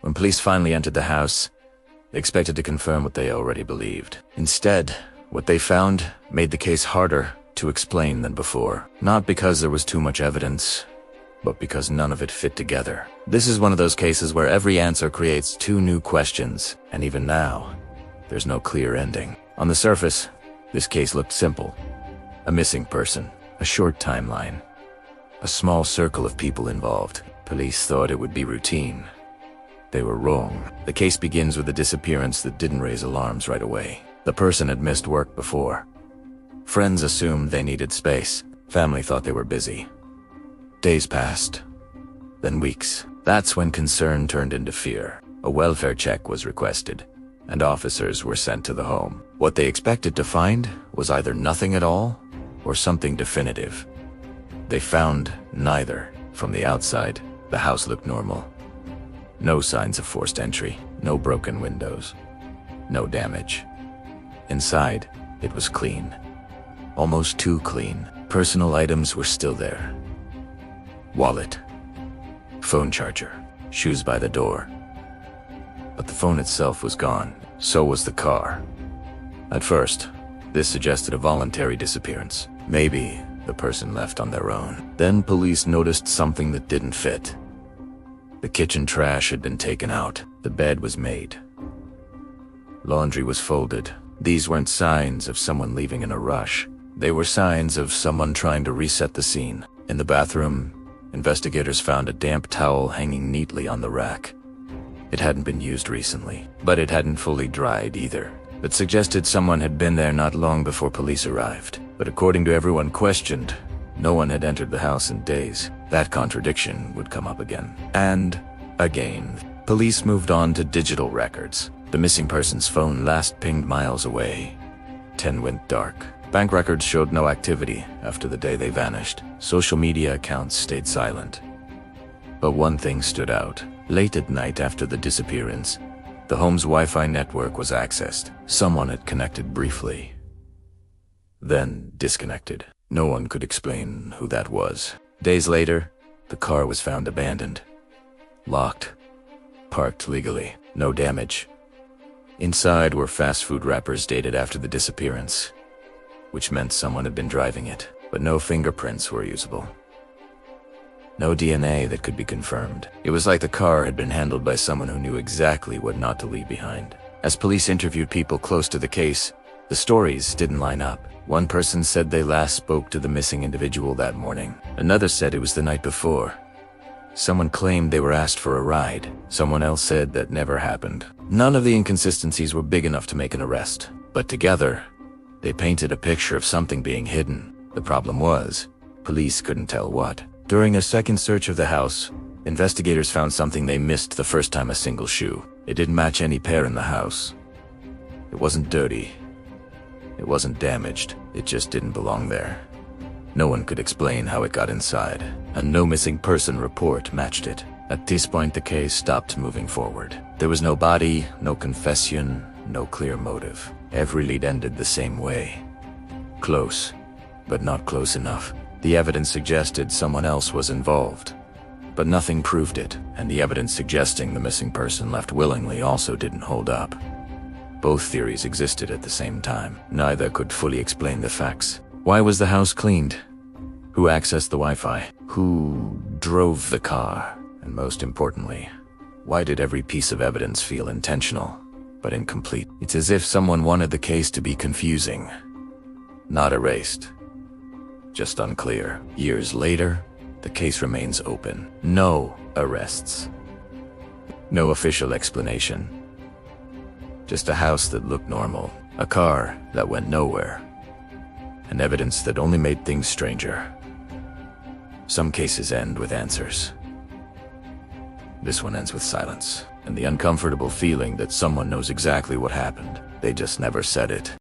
When police finally entered the house, they expected to confirm what they already believed. Instead, what they found made the case harder to explain than before. Not because there was too much evidence, but because none of it fit together. This is one of those cases where every answer creates two new questions, and even now, there's no clear ending. On the surface, this case looked simple. A missing person, a short timeline, a small circle of people involved. Police thought it would be routine. They were wrong. The case begins with a disappearance that didn't raise alarms right away. The person had missed work before. Friends assumed they needed space. Family thought they were busy. Days passed, then weeks. That's when concern turned into fear. A welfare check was requested, and officers were sent to the home. What they expected to find was either nothing at all or something definitive. They found neither. From the outside, the house looked normal. No signs of forced entry, no broken windows, no damage. Inside, it was clean. Almost too clean. Personal items were still there. Wallet, phone charger, shoes by the door. But the phone itself was gone. So was the car. At first, this suggested a voluntary disappearance. Maybe the person left on their own. Then police noticed something that didn't fit. The kitchen trash had been taken out. The bed was made. Laundry was folded. These weren't signs of someone leaving in a rush. They were signs of someone trying to reset the scene. In the bathroom, investigators found a damp towel hanging neatly on the rack. It hadn't been used recently, but it hadn't fully dried either. It suggested someone had been there not long before police arrived. But according to everyone questioned, no one had entered the house in days. That contradiction would come up again. And again. Police moved on to digital records. The missing person's phone last pinged miles away. 10 went dark. Bank records showed no activity after the day they vanished. Social media accounts stayed silent. But one thing stood out. Late at night after the disappearance, the home's Wi-Fi network was accessed. Someone had connected briefly, then disconnected. No one could explain who that was. Days later, the car was found abandoned. Locked. Parked legally. No damage. Inside were fast food wrappers dated after the disappearance, which meant someone had been driving it, but no fingerprints were usable. No DNA that could be confirmed. It was like the car had been handled by someone who knew exactly what not to leave behind. As police interviewed people close to the case, the stories didn't line up. One person said they last spoke to the missing individual that morning. Another said it was the night before. Someone claimed they were asked for a ride. Someone else said that never happened. None of the inconsistencies were big enough to make an arrest, but together, they painted a picture of something being hidden. The problem was, police couldn't tell what. During a second search of the house, investigators found something they missed the first time: a single shoe. It didn't match any pair in the house. It wasn't dirty. It wasn't damaged. It just didn't belong there. No one could explain how it got inside, and no missing person report matched it. At this point, the case stopped moving forward. There was no body, no confession, no clear motive. Every lead ended the same way. Close, but not close enough. The evidence suggested someone else was involved, but nothing proved it, and the evidence suggesting the missing person left willingly also didn't hold up. Both theories existed at the same time. Neither could fully explain the facts. Why was the house cleaned? Who accessed the Wi-Fi? Who drove the car? And most importantly, why did every piece of evidence feel intentional, but incomplete? It's as if someone wanted the case to be confusing, not erased, just unclear. Years later, the case remains open. No arrests. No official explanation. Just a house that looked normal, a car that went nowhere, and evidence that only made things stranger. Some cases end with answers. This one ends with silence, and the uncomfortable feeling that someone knows exactly what happened. They just never said it.